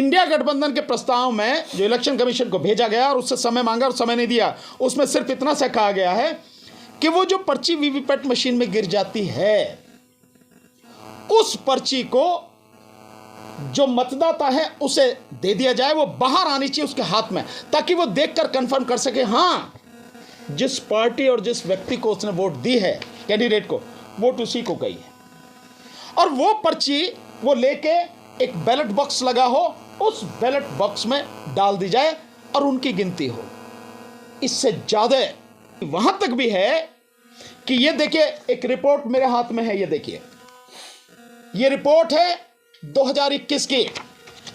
India गठबंधन के प्रस्ताव में जो इलेक्शन कमीशन को भेजा गया और उससे समय मांगा और समय नहीं दिया, उसमें सिर्फ इतना सा कहा गया है कि वो जो पर्ची वीवीपैट मशीन में गिर जाती है, उस पर्ची को जो मतदाता है उसे दे दिया जाए, वो बाहर आनी चाहिए उसके हाथ में, ताकि वो देखकर कंफर्म कर सके हाँ जिस पार्टी और जिस व्यक्ति को उसने वोट दी है, कैंडिडेट को, वोट उसी को गई है। और वो पर्ची वो लेके एक बैलेट बॉक्स लगा हो, उस बैलेट बॉक्स में डाल दी जाए और उनकी गिनती हो। इससे ज्यादा वहां तक भी है कि ये देखिए, एक रिपोर्ट मेरे हाथ में है, ये देखिए, ये रिपोर्ट है 2021 की,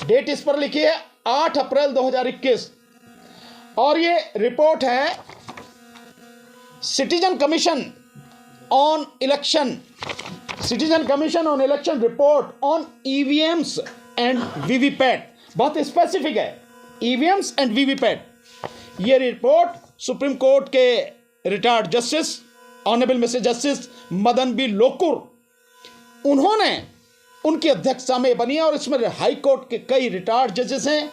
डेट इस पर लिखी है 8 अप्रैल 2021, और ये रिपोर्ट है citizen commission on election report on EVMs and VVPAT. बहुत स्पेसिफिक है, ईवीएम्स एंड वीवीपैट। ये रिपोर्ट सुप्रीम कोर्ट के retired justice honourable mister justice Madan B Lokur, उन्होंने उनकी अध्यक्षता में बनी है, और इसमें हाई कोर्ट के कई रिटायर्ड जजेस हैं,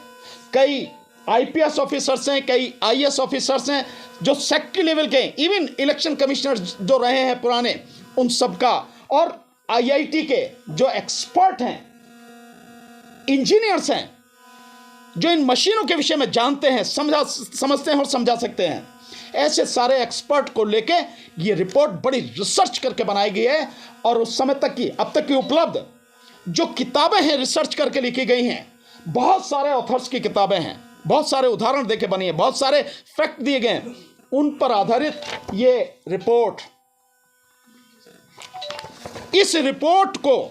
कई आईपीएस ऑफिसर्स हैं, कई आईएएस ऑफिसर्स हैं, जो सेक्रेटरी लेवल के, इवन इलेक्शन कमिश्नर जो रहे हैं पुराने, उन सबका, और आईआईटी के जो एक्सपर्ट हैं, इंजीनियर्स हैं, जो इन मशीनों के विषय में जानते हैं, समझते हैं और समझा सकते हैं, ऐसे सारे एक्सपर्ट को लेके ये रिपोर्ट बड़ी रिसर्च करके बनाई गई है। और उस समय तक की, अब तक की उपलब्ध जो किताबें हैं रिसर्च करके लिखी गई हैं, बहुत सारे ऑथर्स की किताबें हैं, बहुत सारे उदाहरण देके बनी है, बहुत सारे फैक्ट दिए गए हैं, उन पर आधारित ये रिपोर्ट। इस रिपोर्ट को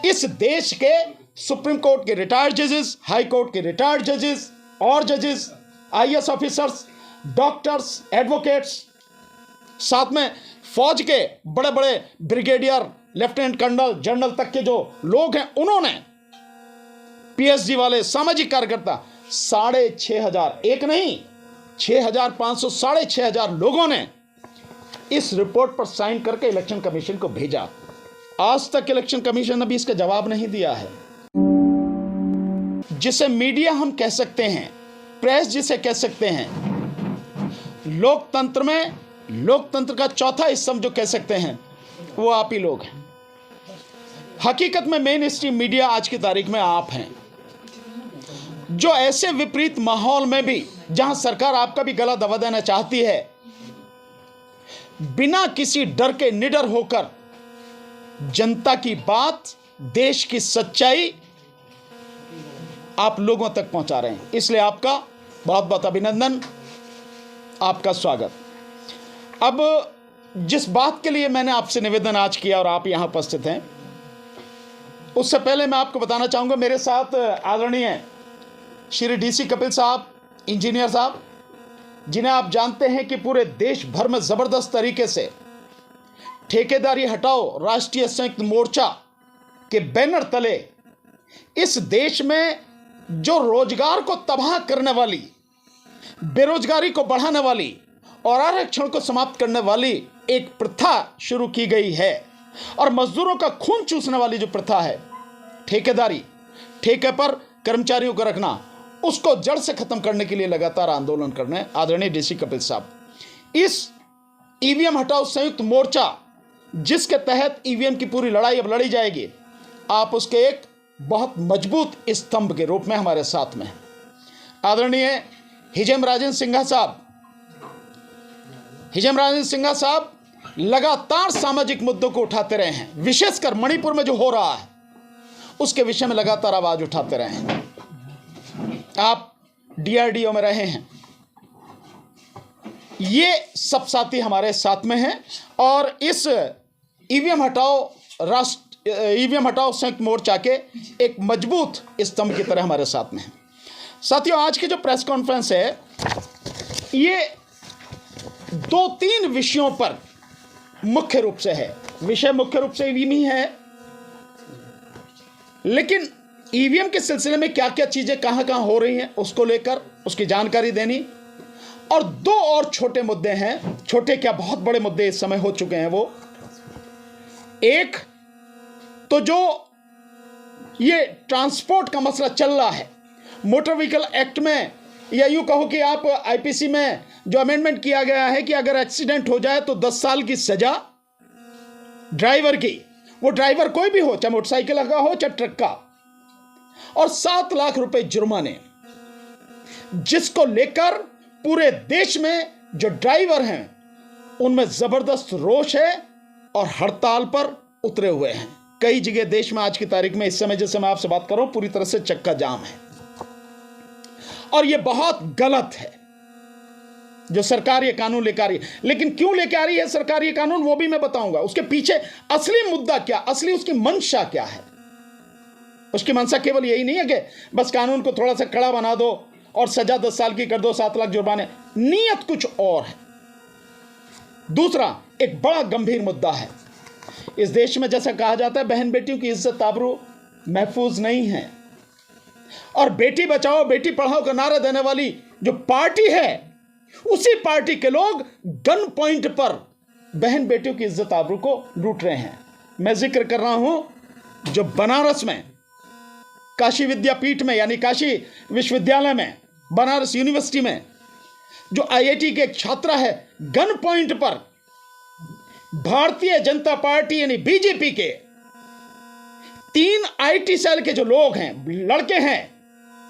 इस देश के सुप्रीम कोर्ट के रिटायर्ड जजेस, हाई कोर्ट के रिटायर्ड जजेस और जजेस, आईएएस ऑफिसर्स, डॉक्टर्स, एडवोकेट्स, साथ में फौज के बड़े बड़े ब्रिगेडियर, लेफ्टिनेंट कर्नल, जनरल तक के जो लोग हैं, उन्होंने, पीएचडी वाले, सामाजिक कार्यकर्ता, 6,500, एक नहीं 6,500, 6,500 लोगों ने इस रिपोर्ट पर साइन करके इलेक्शन कमीशन को भेजा। आज तक इलेक्शन कमीशन ने भी इसका जवाब नहीं दिया है। जिसे मीडिया हम कह सकते हैं, प्रेस जिसे कह सकते हैं, लोकतंत्र में लोकतंत्र का चौथा स्तंभ जो कह सकते हैं, वो आप ही लोग हैं। हकीकत में मेन स्ट्रीम मीडिया आज की तारीख में आप हैं, जो ऐसे विपरीत माहौल में भी, जहां सरकार आपका भी गला दबा देना चाहती है, बिना किसी डर के निडर होकर जनता की बात, देश की सच्चाई आप लोगों तक पहुंचा रहे हैं। इसलिए आपका बहुत बहुत अभिनंदन, आपका स्वागत। अब जिस बात के लिए मैंने आपसे निवेदन आज किया और आप यहां उपस्थित हैं, उससे पहले मैं आपको बताना चाहूंगा, मेरे साथ आदरणीय श्री डीसी कपिल साहब, इंजीनियर साहब, जिन्हें आप जानते हैं कि पूरे देश भर में ज़बरदस्त तरीके से ठेकेदारी हटाओ राष्ट्रीय संयुक्त मोर्चा के बैनर तले इस देश में जो रोजगार को तबाह करने वाली, बेरोजगारी को बढ़ाने वाली और आरक्षण को समाप्त करने वाली एक प्रथा शुरू की गई है, और मजदूरों का खून चूसने वाली जो प्रथा है, ठेकेदारी, ठेके पर कर्मचारियों को रखना, उसको जड़ से खत्म करने के लिए लगातार आंदोलन करने आदरणीय डीसी कपिल साहब, इस ईवीएम हटाओ संयुक्त मोर्चा, जिसके तहत ईवीएम की पूरी लड़ाई अब लड़ी जाएगी, आप उसके एक बहुत मजबूत स्तंभ के रूप में हमारे साथ में हैं। आदरणीय हिजेम राजेंद्र सिंघा साहब लगातार सामाजिक मुद्दों को उठाते रहे हैं, विशेषकर मणिपुर में जो हो रहा है उसके विषय में लगातार आवाज उठाते रहे हैं। आप डीआरडीओ में रहे हैं, ये सब साथी हमारे साथ में हैं, और इस ईवीएम हटाओ संयुक्त मोर्चा के एक मजबूत स्तंभ की तरह हमारे साथ में हैं। साथियों, आज की जो प्रेस कॉन्फ्रेंस है, ये 2-3 विषयों पर मुख्य रूप से है। विषय मुख्य रूप से ईवीएम ही है, लेकिन ईवीएम के सिलसिले में क्या क्या चीजें कहां कहां हो रही हैं, उसको लेकर उसकी जानकारी देनी, और 2 और छोटे मुद्दे हैं, छोटे क्या बहुत बड़े मुद्दे इस समय हो चुके हैं। वो एक तो जो ये ट्रांसपोर्ट का मसला चल रहा है, मोटर व्हीकल एक्ट में, या यूँ कहो कि आप आईपीसी में जो अमेंडमेंट किया गया है कि अगर एक्सीडेंट हो जाए तो 10 साल की सजा ड्राइवर की, वो ड्राइवर कोई भी हो, चाहे मोटरसाइकिल का हो चाहे ट्रक का, और 7 लाख रुपए जुर्माने, जिसको लेकर पूरे देश में जो ड्राइवर हैं उनमें जबरदस्त रोष है और हड़ताल पर उतरे हुए हैं। कई जगह देश में आज की तारीख में, इस समय जैसे मैं आपसे बात कर रहा हूं, पूरी तरह से चक्का जाम है। और यह बहुत गलत है जो सरकार ये कानून लेकर आ रही है। लेकिन क्यों लेकर आ रही है सरकार ये कानून, वो भी मैं बताऊंगा। उसके पीछे असली मुद्दा क्या, असली उसकी मंशा क्या है। उसकी मंशा केवल यही नहीं है कि बस कानून को थोड़ा सा कड़ा बना दो और सजा 10 साल की कर दो, 7 लाख जुर्माने। नीयत कुछ और है। दूसरा एक बड़ा गंभीर मुद्दा है। इस देश में जैसा कहा जाता है, बहन बेटियों की इज्जत आबरू महफूज नहीं है, और बेटी बचाओ बेटी पढ़ाओ का नारा देने वाली जो पार्टी है, उसी पार्टी के लोग गन पॉइंट पर बहन बेटियों की इज्जत आबरू को लूट रहे हैं। मैं जिक्र कर रहा हूं जो बनारस में काशी विद्यापीठ में, यानी काशी विश्वविद्यालय में, बनारस यूनिवर्सिटी में जो आईआईटी के एक छात्रा है, गन पॉइंट पर भारतीय जनता पार्टी यानी बीजेपी के 3 आईटी सेल के जो लोग हैं, लड़के हैं,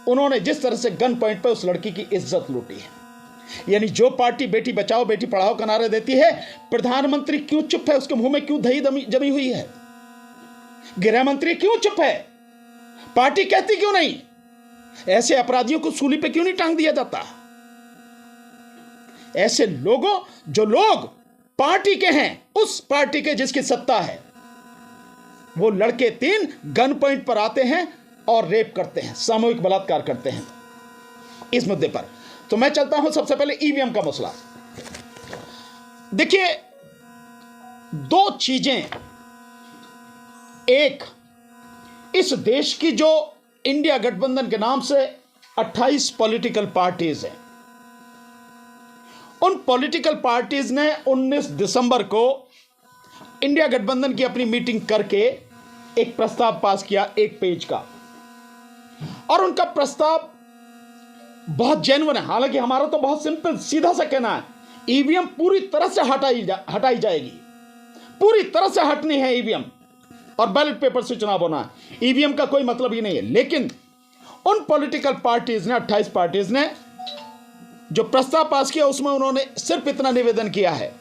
उन्होंने जिस तरह से गन पॉइंट पर उस लड़की की इज्जत लूटी है। यानी जो पार्टी बेटी बचाओ बेटी पढ़ाओ का नारा देती है, प्रधानमंत्री क्यों चुप है? उसके मुंह में क्यों दही जमी हुई है? गृह मंत्री क्यों चुप है? पार्टी कहती क्यों नहीं? ऐसे अपराधियों को सूली पे क्यों नहीं टांग दिया जाता? ऐसे लोगों, जो लोग पार्टी के हैं, उस पार्टी के जिसकी सत्ता है, वो लड़के 3 गन पॉइंट पर आते हैं और रेप करते हैं, सामूहिक बलात्कार करते हैं। इस मुद्दे पर तो मैं चलता हूं सबसे पहले ईवीएम का मसला। देखिए, 2 चीजें, एक, इस देश की जो इंडिया गठबंधन के नाम से 28 पॉलिटिकल पार्टीज हैं, उन पॉलिटिकल पार्टीज ने 19 दिसंबर को इंडिया गठबंधन की अपनी मीटिंग करके एक प्रस्ताव पास किया 1 पेज का, और उनका प्रस्ताव बहुत जेन्युइन है। हालांकि हमारा तो बहुत सिंपल सीधा सा कहना है, ईवीएम पूरी तरह से हटाई जाएगी, पूरी तरह से हटनी है ईवीएम, और बैलेट पेपर से चुनाव होना है। ईवीएम का कोई मतलब ही नहीं है। लेकिन उन पॉलिटिकल पार्टीज ने, 28 पार्टीज ने जो प्रस्ताव पास किया, उसमें उन्होंने सिर्फ इतना निवेदन किया है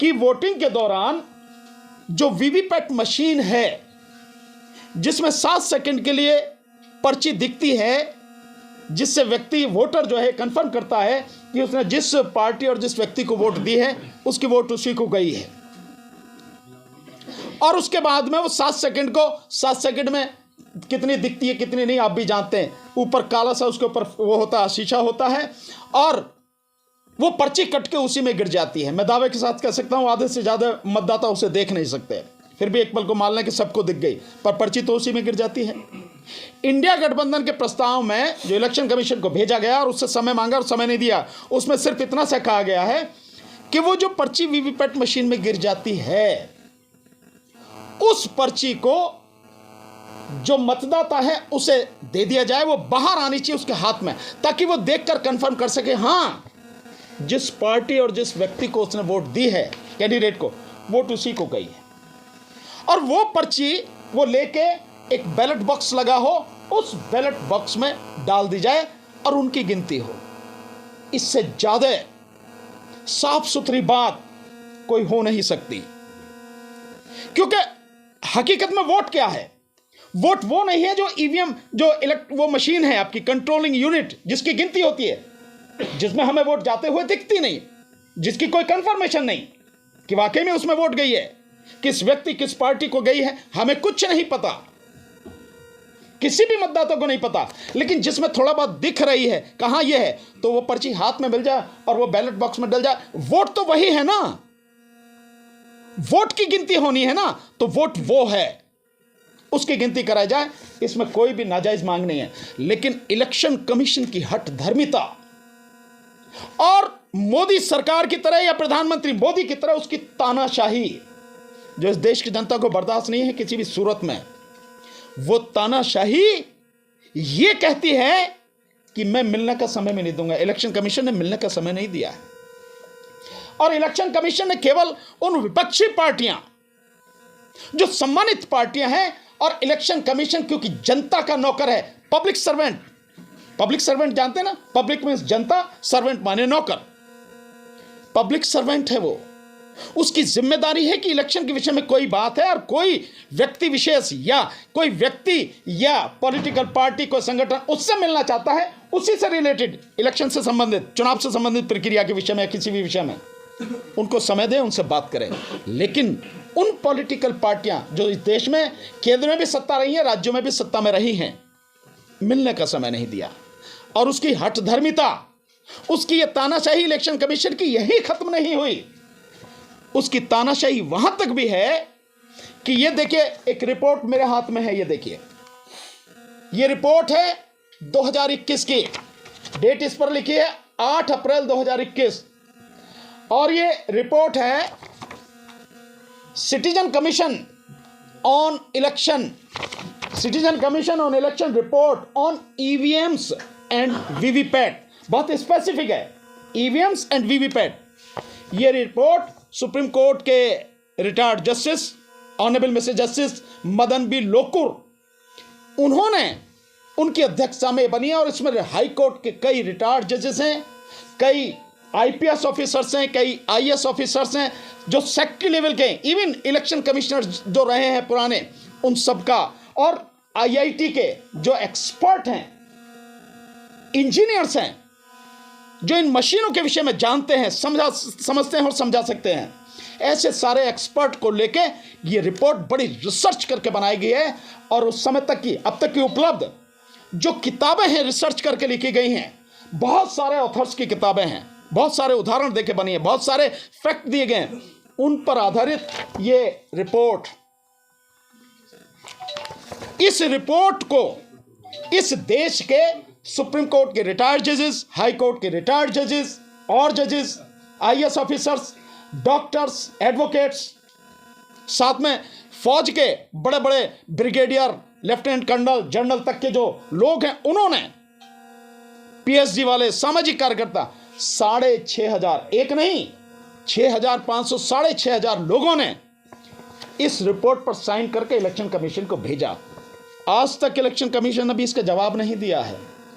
कि वोटिंग के दौरान जो वीवीपैट मशीन है, जिसमें 7 सेकंड के लिए पर्ची दिखती है, जिससे व्यक्ति, वोटर जो है, कंफर्म करता है कि उसने जिस पार्टी और जिस व्यक्ति को वोट दी है, उसकी वोट उसी को गई है, और उसके बाद में वो 7 सेकंड में कितनी दिखती है कितनी नहीं आप भी जानते हैं। ऊपर काला सा उसके ऊपर वो होता है, शीशा होता है, और वो पर्ची कट के उसी में गिर जाती है। मैं दावे के साथ कह सकता हूं आधे से ज्यादा मतदाता उसे देख नहीं सकते, फिर भी एक पल को मान लें कि सबको दिख गई, पर पर्ची तो उसी में गिर जाती है। इंडिया गठबंधन के प्रस्ताव में जो इलेक्शन कमीशन को भेजा गया और उससे समय मांगा और समय नहीं दिया, उसमें सिर्फ इतना सा कहा गया है कि वो जो पर्ची वीवीपैट मशीन में गिर जाती है, उस पर्ची को जो मतदाता है उसे दे दिया जाए, वो बाहर आनी चाहिए उसके हाथ में, ताकि वो देखकर कंफर्म कर सके, हाँ, जिस पार्टी और जिस व्यक्ति को उसने वोट दी है, कैंडिडेट को, वोट उसी को गई है। और वो पर्ची वो लेके एक बैलेट बॉक्स लगा हो, उस बैलेट बॉक्स में डाल दी जाए और उनकी गिनती हो। इससे ज्यादा साफ सुथरी बात कोई हो नहीं सकती। क्योंकि हकीकत में वोट क्या है? वोट वो नहीं है जो ईवीएम, जो वो मशीन है आपकी, कंट्रोलिंग यूनिट, जिसकी गिनती होती है, जिसमें हमें वोट जाते हुए दिखती नहीं, जिसकी कोई कंफर्मेशन नहीं कि वाकई में उसमें वोट गई है, किस व्यक्ति किस पार्टी को गई है, हमें कुछ नहीं पता, किसी भी मतदाता को नहीं पता। लेकिन जिसमें थोड़ा बहुत दिख रही है कहां यह है, तो वो पर्ची हाथ में मिल जाए और वो बैलेट बॉक्स में डल जाए। वोट तो वही है ना, वोट की गिनती होनी है ना, तो वोट वो है, उसकी गिनती कराई जाए, इसमें कोई भी नाजायज मांग नहीं है। लेकिन इलेक्शन कमीशन की हठ धर्मिता और मोदी सरकार की तरह या प्रधानमंत्री मोदी की तरह उसकी तानाशाही, जो इस देश की जनता को बर्दाश्त नहीं है किसी भी सूरत में, वो तानाशाही ये कहती है कि मैं मिलने का समय में नहीं दूंगा। इलेक्शन कमीशन ने मिलने का समय नहीं दिया है, और इलेक्शन कमीशन ने केवल उन विपक्षी पार्टियां जो सम्मानित पार्टियां हैं, और इलेक्शन कमीशन क्योंकि जनता का नौकर है, पब्लिक सर्वेंट जानते हैं ना, पब्लिक मींस जनता, सर्वेंट माने नौकर। पब्लिक सर्वेंट है वो, उसकी जिम्मेदारी है कि इलेक्शन के विषय में कोई बात है और कोई व्यक्ति विशेष या कोई व्यक्ति या पॉलिटिकल पार्टी, कोई संगठन उससे मिलना चाहता है, उसी से रिलेटेड, इलेक्शन से संबंधित, चुनाव से संबंधित प्रक्रिया के विषय में या किसी भी विषय में उनको समय दें, उनसे बात करें। लेकिन उन पॉलिटिकल पार्टियां जो इस देश में केंद्र में भी सत्ता रही हैं, राज्यों में भी सत्ता में रही हैं, मिलने का समय नहीं दिया। और उसकी हठधर्मिता, उसकी ये तानाशाही इलेक्शन कमीशन की यही खत्म नहीं हुई। उसकी तानाशाही वहां तक भी है कि ये देखिए, एक रिपोर्ट मेरे हाथ में है, ये देखिए, ये रिपोर्ट है 2021 की, डेट इस पर लिखी है 8 अप्रैल 2021, और ये रिपोर्ट है citizen commission on election report on EVMs and VVPAT. बहुत स्पेसिफिक है, ईवीएम्स एंड वीवीपैट। ये रिपोर्ट सुप्रीम कोर्ट के retired justice honourable mister justice Madan B Lokur, उन्होंने, उनकी अध्यक्षता में बनी है, और इसमें हाई कोर्ट के कई रिटायर्ड जजेस हैं, कई आईपीएस ऑफिसर्स हैं, कई आईएएस ऑफिसर्स हैं, जो सेक्रेटरी लेवल के, इवन इलेक्शन कमिश्नर जो रहे हैं पुराने, उन सबका, और आईआईटी के जो एक्सपर्ट हैं, इंजीनियर्स हैं, जो इन मशीनों के विषय में जानते हैं, समझते हैं और समझा सकते हैं, ऐसे सारे एक्सपर्ट को लेके ये रिपोर्ट बड़ी रिसर्च करके बनाई गई है। और उस समय तक की, अब तक की उपलब्ध जो किताबें हैं, रिसर्च करके लिखी गई हैं, बहुत सारे ऑथर्स की किताबें हैं, बहुत सारे उदाहरण देके बनी है, बहुत सारे फैक्ट दिए गए हैं, उन पर आधारित ये रिपोर्ट। इस रिपोर्ट को इस देश के सुप्रीम कोर्ट के रिटायर्ड जजेस, हाई कोर्ट के रिटायर्ड जजेस और जजेस, आईएएस ऑफिसर्स, डॉक्टर्स, एडवोकेट्स, साथ में फौज के बड़े बड़े ब्रिगेडियर, लेफ्टिनेंट कर्नल, जनरल तक के जो लोग हैं, उन्होंने, पीएचडी वाले, सामाजिक कार्यकर्ता, 6,500, एक नहीं 6,500, 6,500 लोगों ने इस रिपोर्ट पर साइन करके इलेक्शन कमीशन को भेजा। आज तक इलेक्शन कमीशन ने भी इसका जवाब नहीं दिया है।